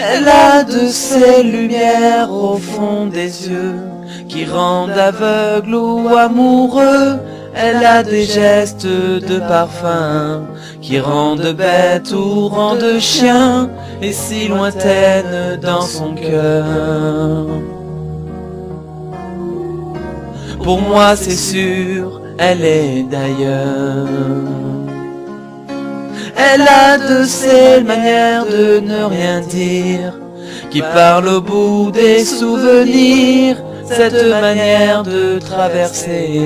Elle a de ces lumières au fond des yeux qui rendent aveugle ou amoureux. Elle a des gestes de parfum qui rendent bête ou rendent chien, et si lointaine dans son cœur. Pour moi c'est sûr, elle est d'ailleurs. Elle a de ces manières de ne rien dire qui parle au bout des souvenirs. Cette manière de traverser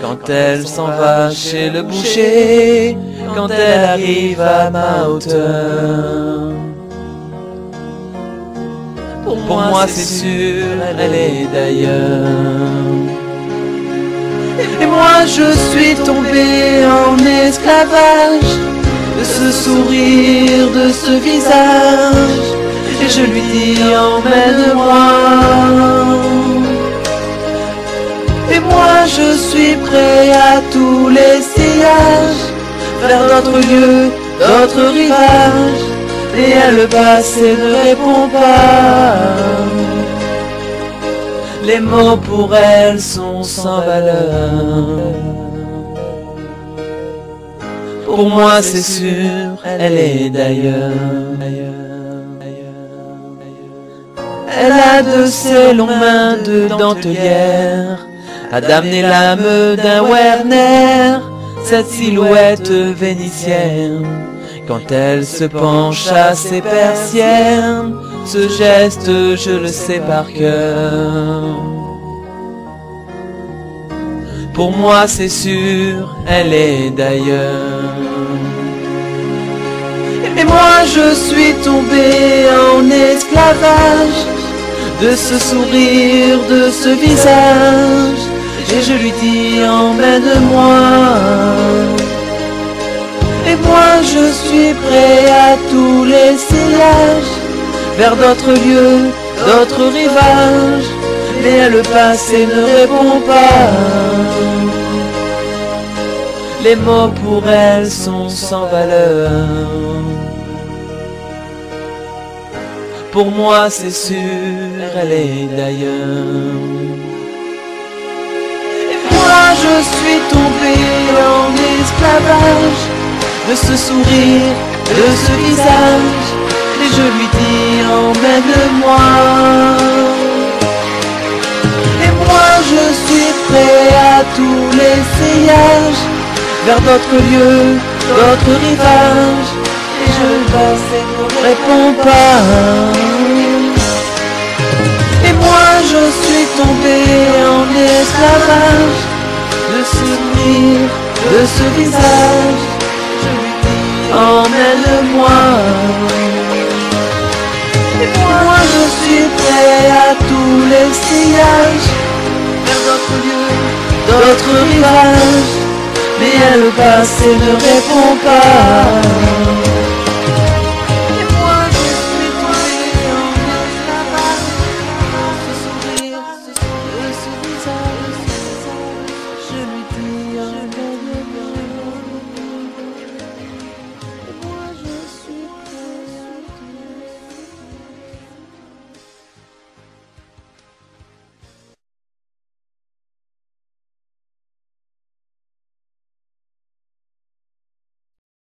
quand elle s'en va chez le boucher, quand elle arrive à ma hauteur. Pour moi c'est sûr, elle est d'ailleurs. Et moi je suis tombé en esclavage de ce sourire, de ce visage, et je lui dis emmène-moi. Et moi je suis prêt à tous les sillages, vers d'autres lieux, d'autres rivages, et elle le passé ne répond pas. Les mots pour elle sont sans valeur. Pour moi c'est sûr, elle est d'ailleurs. Elle a de ces longues mains de dentelière à damner l'âme d'un Werner, cette silhouette vénitienne, quand elle se penche à ses persiennes. Ce geste je le sais par cœur. Pour moi c'est sûr, elle est d'ailleurs. Et moi je suis tombé en esclavage de ce sourire, de ce visage, et je lui dis emmène-moi. Et moi je suis prêt à tous les sillages, vers d'autres lieux, d'autres rivages, mais le passé ne répond pas. Les mots pour elle sont sans valeur. Pour moi c'est sûr, elle est d'ailleurs. Et moi je suis tombé en esclavage de ce sourire, de ce visage, et je lui dis emmène-moi. Et moi je suis prêt à tous les sillages, vers d'autres lieux, d'autres rivages, et je ne réponds pas. Et moi je suis tombé en esclavage de ce sourire, de ce visage, je lui dis emmène-moi. Et moi je suis prêt à tous les sillages, vers d'autres lieux, d'autres rivages, mais le passé ne répond pas.